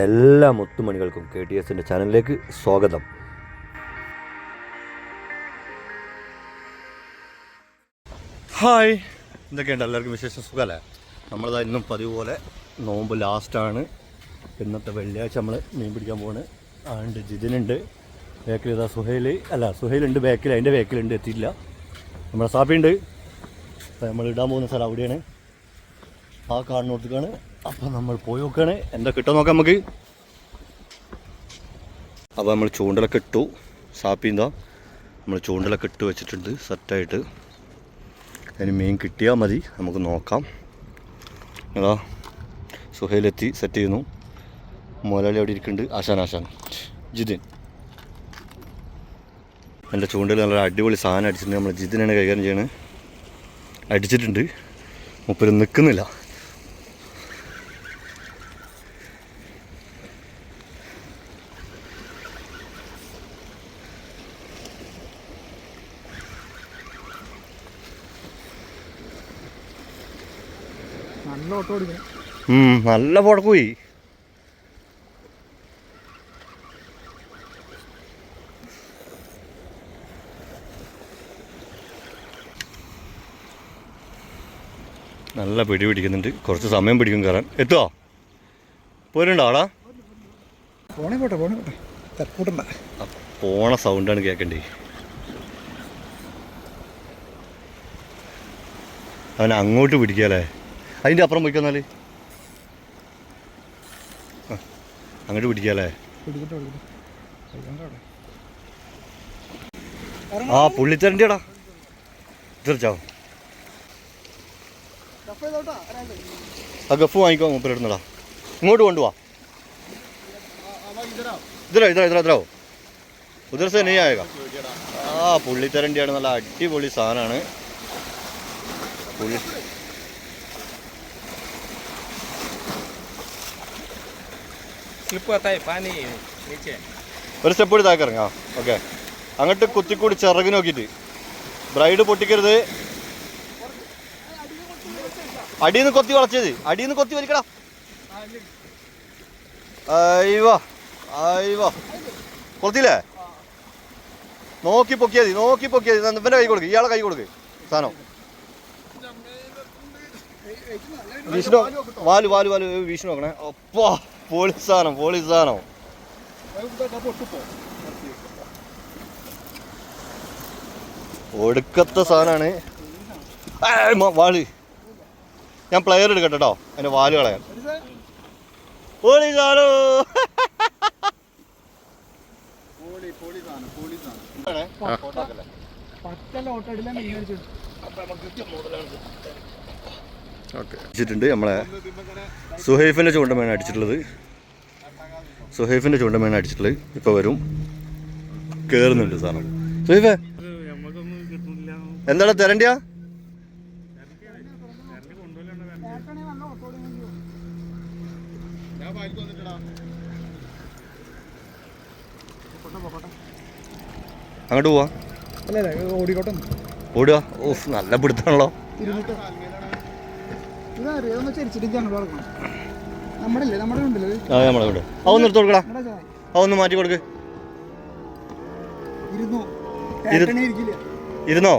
എല്ലാ മുത്തുമണികൾക്കും KTS ചാനലിലേക്ക് സ്വാഗതം. ഹായ്, എന്തൊക്കെയുണ്ട് എല്ലാവർക്കും വിശേഷം? സുഖമല്ലേ? നമ്മളിതാ ഇന്നും പതിവ് പോലെ നോമ്പ് ലാസ്റ്റാണ്. ഇന്നത്തെ വെള്ളിയാഴ്ച നമ്മൾ മീൻ പിടിക്കാൻ പോവാണ്. അതുകൊണ്ട് ജിതിനുണ്ട് ബാക്കിൽ, ഇതാ സുഹൈലുണ്ട് ബാക്കിൽ, അതിൻ്റെ ബാക്കിലുണ്ട്, എത്തിയില്ല. നമ്മുടെ സാപ്പിയുണ്ട്. അപ്പോൾ നമ്മൾ ഇടാൻ പോകുന്ന സ്ഥലം അവിടെയാണ്, ആ കാണുന്നിടത്തേക്കാണ്. അപ്പോൾ നമ്മൾ പോയി നോക്കുകയാണ് എന്താ കിട്ടുക നോക്കാം നമുക്ക്. അപ്പോൾ നമ്മൾ ചൂണ്ടലൊക്കെ ഇട്ടു. സാപ്പിന്താ നമ്മൾ ചൂണ്ടലൊക്കെ ഇട്ട് വെച്ചിട്ടുണ്ട് സെറ്റായിട്ട്. അതിന് മീൻ കിട്ടിയാൽ മതി, നമുക്ക് നോക്കാം. അതാ സുഹൈലെത്തി സെറ്റ് ചെയ്യുന്നു. മുതലാളി അവിടെ ഇരിക്കുന്നുണ്ട്. ആശാൻ ജിതിൻ. എൻ്റെ ചൂണ്ടൽ നല്ല അടിപൊളി സാധനം അടിച്ചിട്ടുണ്ട്. നമ്മൾ ജിതിനാണ് കൈകാര്യം ചെയ്യണത്. അടിച്ചിട്ടുണ്ട്, മുപ്പര് നിൽക്കുന്നില്ല. നല്ല പുഴക്കുപോയി. നല്ല പിടി പിടിക്കുന്നുണ്ട്. കുറച്ച് സമയം പിടിക്കും കയറാൻ. എത്തുവോ? പോരുണ്ടോ ആടാ? പോണ സൗണ്ടാണ് കേൾക്കണ്ടേ. അവൻ അങ്ങോട്ട് പിടിക്കാല്ലേ? അതിൻ്റെ അപ്പുറം പോയിക്കൊന്നാല് അങ്ങോട്ട് പിടിക്കാല്ലേ? ആ പുള്ളിത്തരണ്ടിയാടാ, തീർച്ചയാവും. ആ ഗഫ് വാങ്ങിക്കോ, മൂപ്പരെടുന്നടാ. ഇങ്ങോട്ട് കൊണ്ടുപോവാ. ഇതരോ ഉദർ സെ നെയ് ആയേഗാ. ആ പുള്ളിത്തരണ്ടിയാണ്, നല്ല അടിപൊളി സാധനമാണ്. പുള്ളി ഒരു സ്റ്റെപ്പ് കൂടി താഴേക്ക് ഇറങ്ങാം. ഓക്കെ, അങ്ങോട്ട് കുത്തിക്കൂടി ചിറക് നോക്കിയിട്ട്. ബ്രൈഡ് പൊട്ടിക്കരുത്. അടിയിൽ നിന്ന് കൊത്തി വളച്ചത്, അടിയിൽ നിന്ന് കൊത്തി വലിക്കടാ. അയ്യോ കൊളത്തില്ലേ? നോക്കി പൊക്കിയാതി. ഇവൻ്റെ കൈ കൊടുക്ക്, ഇയാളെ കൈ കൊടുക്ക്. സാധനം വിഷ്ണു വാല് വിഷ്ണു നോക്കണേ. അപ്പാ പൊളി സാധനം. ഒടുക്കത്തെ സാധനമാണ്. വാല് ഞാൻ പ്ലെയർ എടുക്കട്ടെ കേട്ടോ, അതിൻ്റെ വാല് കളയാൻ. പൊളി സാധനം. അടിച്ചിട്ടുണ്ട്. നമ്മളെ സുഹൈഫിൻ്റെ ചൂണ്ടമേന അടിച്ചിട്ടുള്ളത്. ഇപ്പോൾ വരും. കേറുന്നുണ്ട് സാധനം. സുഹൈഫേ, എന്താണ് തരണ്ടിയാ? അങ്ങോട്ട് പോവാ. ഓടുക. ഓഫ്, നല്ല പിടുത്താണല്ലോ. നമ്മളെ കൊണ്ട് അതൊന്ന് എടുത്ത് കൊടുക്കടാ. അതൊന്ന് മാറ്റി കൊടുക്ക്. ഇരുന്നോ?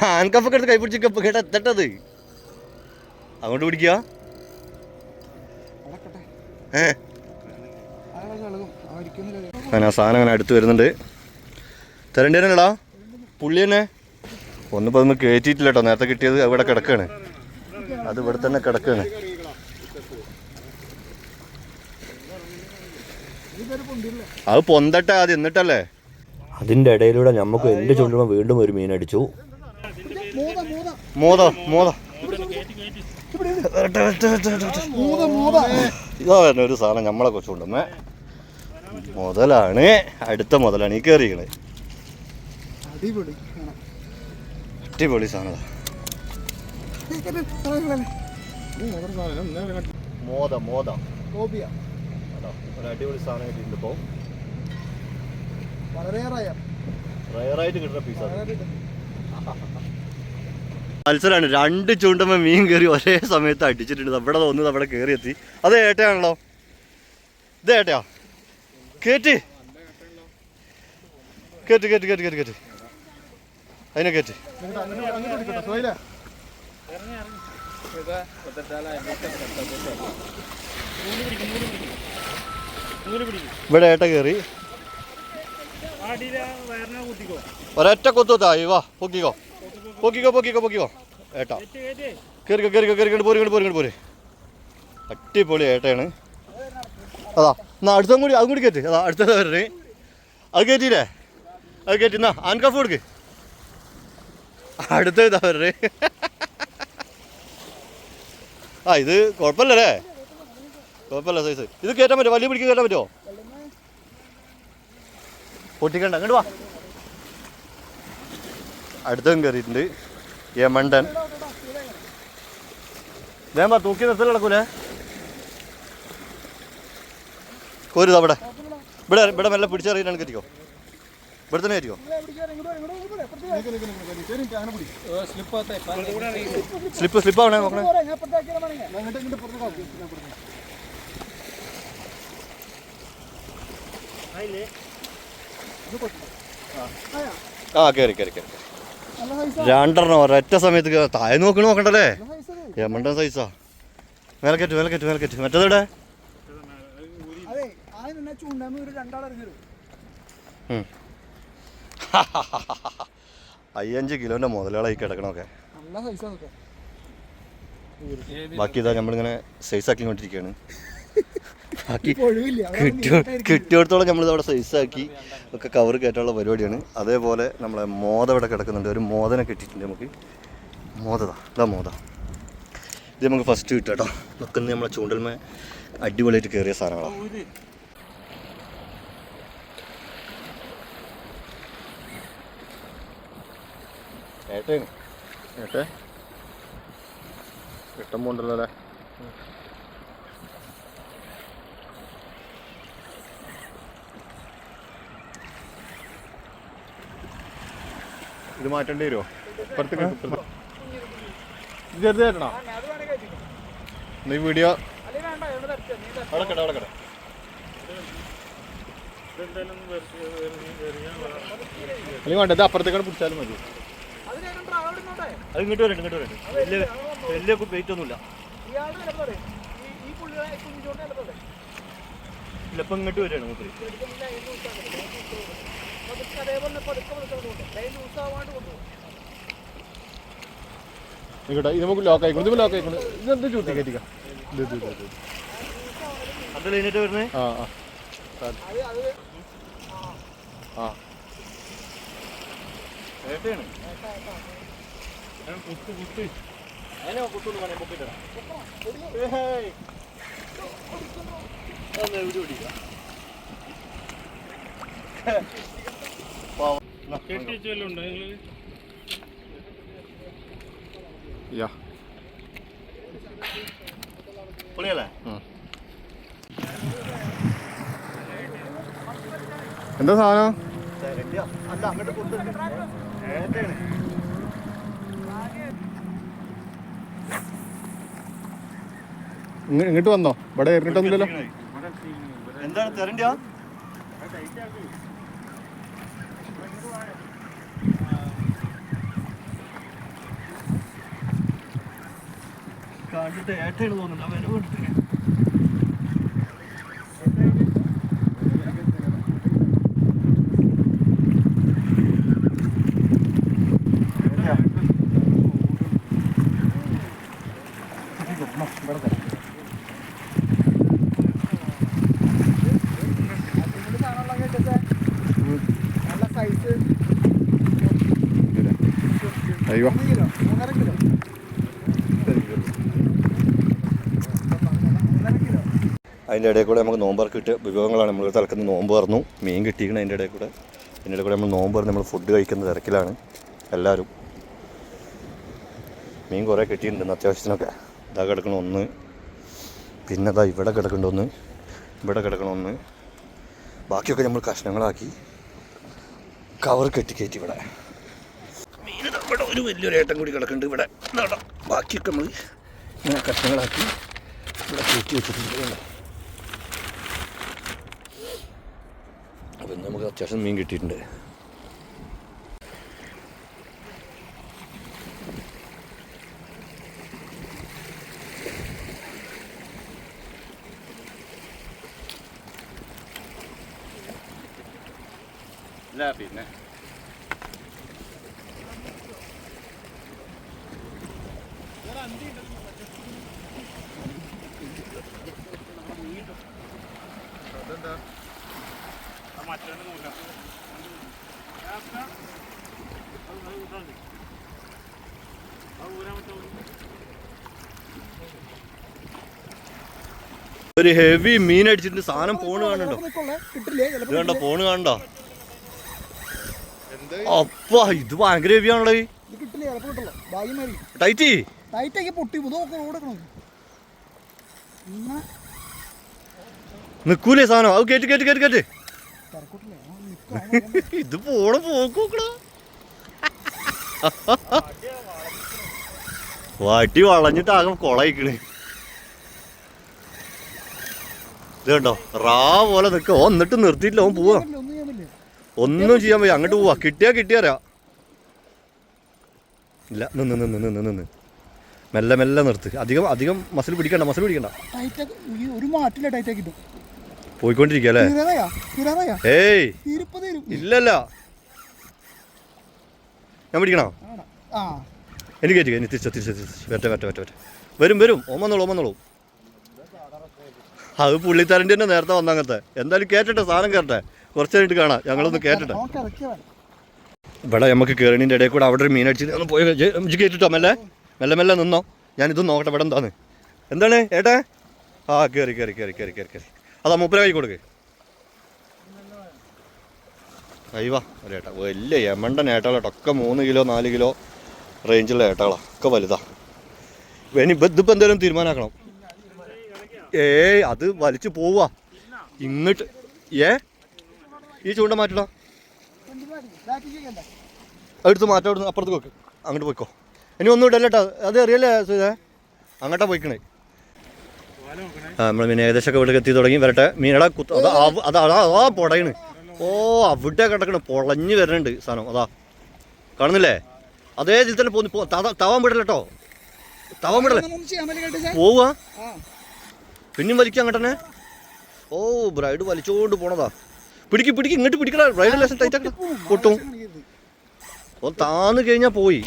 ഹാൻകഫൊക്കെ എടുത്ത് കൈ പിടിച്ച് കേട്ട എത്തട്ടത്. അങ്ങോട്ട് പിടിക്കുക. ആ സാധനം അങ്ങനെ അടുത്ത് വരുന്നുണ്ട്. തരണ്ടേനല്ലടാ പുള്ളി തന്നെ. ഒന്നിപ്പോൾ അതൊന്നും കയറ്റിയിട്ടില്ല കേട്ടോ. നേരത്തെ കിട്ടിയത് അവിടെ കിടക്കുകയാണ്. അത് ഇവിടെ തന്നെ കിടക്കുകയാണ്. അത് പൊന്തട്ടെ ആദ്യം, എന്നിട്ടല്ലേ. അതിൻ്റെ ഇടയിലൂടെ നമുക്ക് എൻ്റെ ചൂണ്ടുമ്പോൾ വീണ്ടും ഒരു മീൻ അടിച്ചു. ഇതാ വരുന്ന ഒരു സാധനം നമ്മളെ കൊച്ചുകൊണ്ടുവന്നേ. മുതലാണ്, അടുത്ത മുതലാണ് ഈ കയറിക്കണേ. അടിപൊളി സാധനം. ഒരു അടിപൊളി സാധനം കിട്ടിയിട്ടുണ്ട്. ഇപ്പോൾ വളരെ റയറായിട്ട് കിട്ടുന്ന പീസാണ്. മത്സരമാണ്. 2 ചൂണ്ടുമ്പോൾ മീൻ കയറി ഒരേ സമയത്ത് അടിച്ചിട്ടുണ്ട്. അവിടെ തോന്നുന്നത് അവിടെ കയറി എത്തി. അത് ഏട്ടയാണല്ലോ. ഇത് ഏട്ടയാ? കേറ്റ് കേറ്റ് കേറ്റ് കേറ്റ് കേറ്റ് കേറ്റ് അതിനെ കേറ്റ്. ഇവിടെ ഏട്ട കയറി ഒരൊറ്റ കൊത്തുത്തായി. വാ പൊക്കിക്കോ പൊക്കിക്കോ പൊക്കിക്കോ പൊക്കിക്കോ ഏട്ടാ. കയറിക്കോ കയറിക്കോ കയറിക്കോട്ട് പോരി പോരെ. അടിപൊളി ഏട്ടയാണ്. അതാ എന്നാ അടുത്തും കൂടി അതും കൂടി കയറ്റി. അതാ അടുത്തത് വരണേ. അത് കയറ്റിയില്ലേ? അത് കയറ്റി. എന്നാ ആൻകഫ് കൊടുക്ക്. അടുത്ത ഇതാ വരണേ. ആ ഇത് കുഴപ്പമില്ലല്ലേ? കുഴപ്പമില്ല സൈസ്. ഇത് കയറ്റാൻ പറ്റുമോ? വലിയ പിടിക്ക് കയറ്റാൻ പറ്റുമോ? പൊട്ടിക്കണ്ട. അങ്ങോട്ട് വാ. അടുത്തും കയറിയിട്ടുണ്ട് യമണ്ടൻ. ഞാൻ തൂക്കി നിർത്തൽ കിടക്കൂലേ? കോരുതാ ഇവിടെ ഇവിടെ ഇവിടെ മെല്ലെ പിടിച്ചറിയിട്ടാണ് കയറ്റിക്കോ. ഇവിടെ തന്നെ കയറ്റിക്കോ. സ്ലിപ്പാവണേ നോക്കണേ. ആ കയറി കയറി കയറി. 2 ഒരൊറ്റ സമയത്ത് താഴെ നോക്കണ്ടല്ലേ? യമണ്ടൻ സൈസാ. മേലെ കയറ്റ് മേലെ കയറ്റ് മേലെ കയറ്റ്. മറ്റേതെവിടെ? 5 കിലോന്റെ മുതലുകളായി കിടക്കണമൊക്കെ. ബാക്കി ഇതാ നമ്മളിങ്ങനെ സൈസാക്കിക്കൊണ്ടിരിക്കുകയാണ്. ബാക്കി കിട്ടിയോടത്തോളം നമ്മളിതവിടെ സൈസാക്കി ഒക്കെ കവർ കയറ്റാനുള്ള പരിപാടിയാണ്. അതേപോലെ നമ്മളെ മോത ഇവിടെ കിടക്കുന്നുണ്ട്. ഒരു മോദനെ കിട്ടിയിട്ടുണ്ട് നമുക്ക്. മോദതാ ഇതാ മോദ. ഇത് നമുക്ക് ഫസ്റ്റ് കിട്ടും കേട്ടോ. ഒക്കെ നമ്മളെ ചൂണ്ടൽമേ അടിപൊളിയായിട്ട് കയറിയ സാധനങ്ങളാണ്. ഏട്ടയാണ് ഏട്ടേ കിട്ടാൻ പോണ്ടല്ലോ അല്ലേ? ഇത് മാറ്റേണ്ടി വരുമോ? ചെറുത് തരണോ? നീ വീഡിയോ അവിടെ കട അവിടെ കട. അല്ലെങ്കിൽ വേണ്ടത് അപ്പുറത്തേക്കാണ് പിടിച്ചാലും മതി. അത് ഇങ്ങോട്ട് വരണ്ട ഇങ്ങോട്ട് വരണ്ട. വലിയ വെയിറ്റ് ഒന്നുമില്ല. ഇല്ല ഇപ്പം ഇങ്ങോട്ട് വരികയാണ് മൂപ്പര്. ഇത് നമുക്ക് ലോക്ക് ആയിക്കോളൂ. ഇത് ലോക്ക് ആയിക്കോളൂ. ഇതെന്ത് ചൂത്തി കയറ്റിക്കാം. അത് കഴിഞ്ഞിട്ട് വരുന്നേ. ആ ആ ഏട്ടയാണ്. കുത്ത് കുത്ത് അതിനെ കുത്തൊന്ന് പണി പൊക്കിട്ടടാ. പൊളിയല്ലേ? എന്താ സാധനം? അല്ല അങ്ങോട്ട് കുത്ത്. ഏട്ടയാണ്. ഇങ്ങോട്ട് വന്നോ? ഇവിടെ ഇറങ്ങിട്ടൊന്നുമില്ലല്ലോ. എന്താണ് തരണ്ട? കണ്ടിട്ട് ഏട്ടയാണ് തോന്നുന്നുണ്ട്. അവന് കൊടുത്തിട്ട് അയ്യോ അതിൻ്റെ ഇടയിൽ കൂടെ നമുക്ക് നോമ്പർക്ക് കിട്ടിയ വിഭവങ്ങളാണ്. നമ്മൾ തലക്കുന്ന നോമ്പ് പറഞ്ഞു. മീൻ കിട്ടിയിരിക്കണം. അതിൻ്റെ ഇടയിൽ കൂടെ നമ്മൾ നോമ്പ് പറഞ്ഞ് നമ്മൾ ഫുഡ് കഴിക്കുന്ന തിരക്കിലാണ് എല്ലാവരും. മീൻ കുറേ കിട്ടിയിട്ടുണ്ട് അത്യാവശ്യത്തിനൊക്കെ. ഇതാ കിടക്കണ ഒന്ന്, പിന്നെ അതാ ഇവിടെ കിടക്കേണ്ട ഒന്ന്, ഇവിടെ കിടക്കണ ഒന്ന്. ബാക്കിയൊക്കെ നമ്മൾ കഷ്ണങ്ങളാക്കി കവർ കെട്ടി കയറ്റി. ഇവിടെ മീൻ ഇവിടെ ഒരു വലിയൊരു ഏട്ടം കൂടി കിടക്കുന്നുണ്ട് ഇവിടെ. ബാക്കിയൊക്കെ നമ്മൾ ഇങ്ങനെ കഷ്ണങ്ങളാക്കി ഇവിടെ കയറ്റി വെച്ചിട്ടുണ്ട്. അപ്പം നമുക്ക് അത്യാവശ്യം മീൻ കിട്ടിയിട്ടുണ്ട്. പിന്നെ ഒരു ഹെവി മീൻ അടിച്ചിട്ട് സാധനം പോണ് കാണണ്ടോ? ഇത് കണ്ടോ, പോണ് കാണണ്ടോ? അപ്പ ഇത് ഭയങ്കര ഹെവി ആണല്ലോ. ടൈറ്റ് നിക്കൂലേ സാധനം? അത് കേട്ട് കേട്ട് കേട്ട് കേട്ട് ഇത് പോണ പോക്കോക്കടാ. വാട്ടി വളഞ്ഞിട്ട് ആകെ കൊളയിക്കണ്. ഇത് കണ്ടോ, റാ പോലെ നിക്ക. ഓ എന്നിട്ട് നിർത്തിയിട്ടില്ല, ഓൻ പോവാ. ഒന്നും ചെയ്യാൻ വയ്യ, അങ്ങോട്ട് പോവാ. കിട്ടിയാരാ ഇല്ല. നിന്ന് നിന്ന് നിന്ന് നിന്ന് മെല്ലെ മെല്ലെ നിർത്ത്. അധികം മസിൽ പിടിക്കണ്ട. പോയിക്കൊണ്ടിരിക്കല്ലേ? ഏയ് ഇല്ലല്ല, ഞാൻ പിടിക്കണോ? എനിക്ക് കയറ്റി ഇനി തിരിച്ച വരും. ഓമന്നോളൂ. അത് പുള്ളിത്തരൻ്റെ തന്നെ നേരത്തെ വന്നങ്ങത്തെ. എന്തായാലും കേട്ടെ, സാധനം കേട്ടെ. കുറച്ച് കഴിഞ്ഞിട്ട് കാണാം, ഞങ്ങളൊന്ന് കേട്ടിട്ടെ. ഇവിടെ നമുക്ക് കയറിൻ്റെ ഇടയിൽ കൂടെ അവിടെ ഒരു മീൻ അടിച്ചിട്ട് ഒന്ന് പോയി കയറ്റിട്ടോ. മെല്ലെ നിന്നോ. ഞാനിതും നോക്കട്ടെ ഇവിടെ എന്താണ് ഏട്ടാ? ആ കയറി. അതാ മൂപ്പര കൈ കൊടുക്ക്. അയ്യവാ ഒരേട്ടാ, വലിയ യമണ്ടൻ ഏട്ടാളാട്ടോ. ഒക്കെ 3 കിലോ 4 കിലോ റേഞ്ചുള്ള ഏട്ടാളാ. ഒക്കെ വലുതാ. ഇനി ഇതിപ്പോൾ എന്തായാലും തീരുമാനമാക്കണം. അത് വലിച്ചു പോവാ ഇങ്ങോട്ട്. ഈ ചൂണ്ട മാറ്റടാ, എടുത്ത് മാറ്റാം. അവിടുന്ന് അപ്പുറത്ത് വെക്ക്, അങ്ങോട്ട് പോയിക്കോ. ഇനി ഒന്നും ഇടല്ലേട്ടാ, അത് അറിയല്ലേ സുധേ? അങ്ങോട്ടാ പോയിക്കണേ. നമ്മൾ മീൻ ഏകദേശമൊക്കെ ഇവിടെ എത്തി തുടങ്ങി. വരട്ടെ മീനടാ അതാ പൊടയണ്. ഓ അവിടെ കിടക്കണ്, പൊളഞ്ഞ് വരുന്നുണ്ട് സാധനം. അതാ കാണുന്നില്ലേ? അതേ ഇതിൽ തന്നെ തവാൻ വിടല്ലോ. തവാൻ വിടല്ലേ, പോവാ. പിന്നെയും വലിക്കാം അങ്ങോട്ടെ. ഓ ബ്രൈഡ് വലിച്ചോണ്ട് പോണതാ. പിടിക്ക് ഇങ്ങോട്ട് പിടിക്കടാ. ബ്രൈഡ് ലേശം ടൈറ്റ് ആക്കടാ, പൊട്ടും. ഓ താന്ന് കഴിഞ്ഞാ പോയി.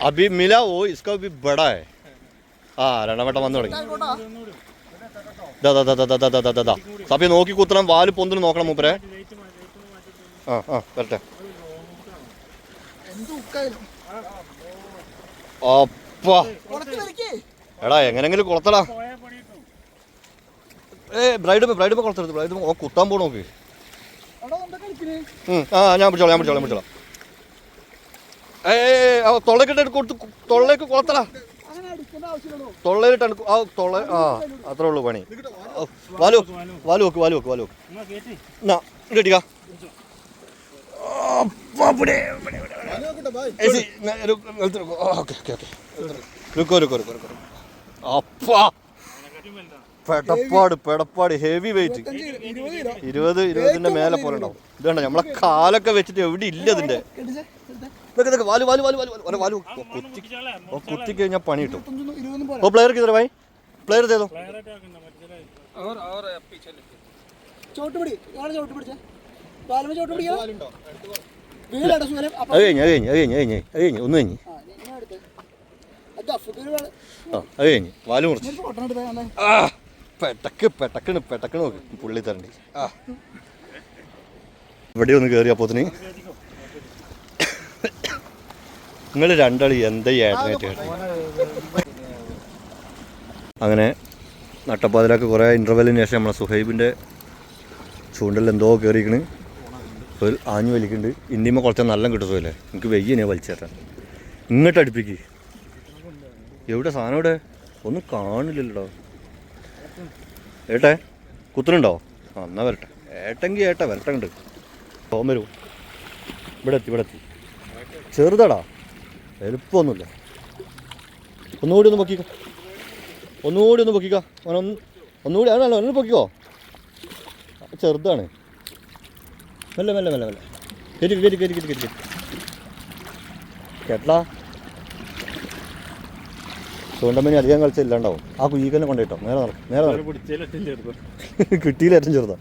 अभी मिला वो, इसका भी बड़ा है. രണ്ടാമട്ടം വന്നു തുടങ്ങി. സഭയെ നോക്കി കുത്തണം, വാല് പൊന്തിന് നോക്കണം മൂപ്പരെ. വരട്ടെ. അപ്പാ എടാ എങ്ങനെങ്കിലും കുളത്തടാ. ബ്രൈഡ് കുളത്തെടുത്ത്. ബ്രൈഡ് കുത്താൻ പോണ നോക്ക്. ഞാൻ പിടിച്ചോളാം. തൊള്ളക്കിട്ട് കൊടുത്ത് തൊള്ളേക്ക് കുളത്തടാ. തൊള്ളയിലിട്ടാണ് അത്രേ ഉള്ളൂ പണി. വാല് വെക്ക്. കേട്ടിക്കാ. അപ്പാ പെടപ്പാട് ഹെവി വെയിറ്റ്. 20 മേലെ പോലെ ഉണ്ടാവും. ഇതുണ്ട് നമ്മളെ കാലൊക്കെ വെച്ചിട്ട് എവിടെ ഇല്ല ഇതിന്റെ. കുത്തി കഴിഞ്ഞാൽ പണി കിട്ടും. ഓ പ്ലെയർ കിതറ ഭായി, പ്ലെയർ ചെയ്തോ. കഴിഞ്ഞ് ഒന്ന് കഴിഞ്ഞ് അത് കഴിഞ്ഞ് വാല് മുറിച്ച്. പെട്ടക്കണ് നോക്ക് പുള്ളി തരണ്ടി. ഇവിടെ ഒന്ന് കയറി. അപ്പോത്തിന് നിങ്ങൾ രണ്ടാളി എന്താ ഏട്ടനായിട്ട്. അങ്ങനെ നട്ടപ്പാതിലൊക്കെ കുറേ ഇൻ്റർവെല്ലിന് ശേഷം നമ്മളെ സുഹൈബിൻ്റെ ചൂണ്ടലിൽ എന്തോ കയറിയിരിക്കണ്. ഒരു ആഞ്ഞു വലിക്കുന്നുണ്ട്. ഇന്ത്യമ്മ കുറച്ച് നല്ല കിട്ടുമല്ലേ? എനിക്ക് വെയ്യനെ വലിച്ചേട്ടാ. ഇങ്ങോട്ട് അടുപ്പിക്ക്. എവിടെ സാധനം? ഇവിടെ ഒന്നും കാണില്ലല്ലോ ഏട്ടേ. കുത്തുന്നുണ്ടോ? എന്നാ വരട്ടെ. ഏട്ടെങ്കിൽ ഏട്ട വരട്ടുണ്ട്. തോം വരൂ. ഇവിടെ എത്തി. ചെറുതാടാ, വലുപ്പമൊന്നുമില്ല. ഒന്നുകൂടി ഒന്ന് പൊക്കിക്കോ. ഒന്നുകൂടി ആണല്ലോ, ഒന്ന് പൊക്കിക്കോ. ചെറുതാണ്. മെല്ലെ കയറ്റി കേട്ടലാ. ചൂണ്ടമ്മനി അധികം കളിച്ചില്ലാണ്ടാവും. ആ കുയ്യിക്കന്നെ കൊണ്ടുപോയിട്ടോ. നേരെ കിട്ടിയില്ല. ഏറ്റവും ചെറുതാ.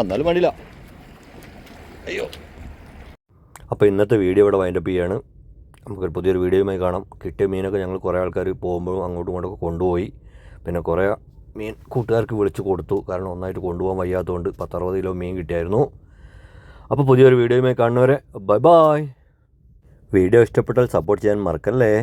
എന്നാലും വേണ്ടിയില്ല. അയ്യോ. അപ്പോൾ ഇന്നത്തെ വീഡിയോ ഇവിടെ വൈൻഡപ്പ് ചെയ്യാണ്. നമുക്കൊരു പുതിയൊരു വീഡിയോയുമായി കാണാം. കിട്ടിയ മീനൊക്കെ ഞങ്ങൾ കുറേ ആൾക്കാർ പോകുമ്പോഴും അങ്ങോട്ടും ഇങ്ങോട്ടൊക്കെ കൊണ്ടുപോയി. പിന്നെ കുറേ മീൻ കൂട്ടുകാർക്ക് വിളിച്ച് കൊടുത്തു. കാരണം ഒന്നായിട്ട് കൊണ്ടുപോകാൻ വയ്യാത്തതുകൊണ്ട് 10-60 കിലോ മീൻ കിട്ടിയായിരുന്നു. അപ്പോൾ പുതിയൊരു വീഡിയോയുമായി കാണുന്നവരെ ബൈ. വീഡിയോ ഇഷ്ടപ്പെട്ടാൽ സപ്പോർട്ട് ചെയ്യാൻ മറക്കല്ലേ.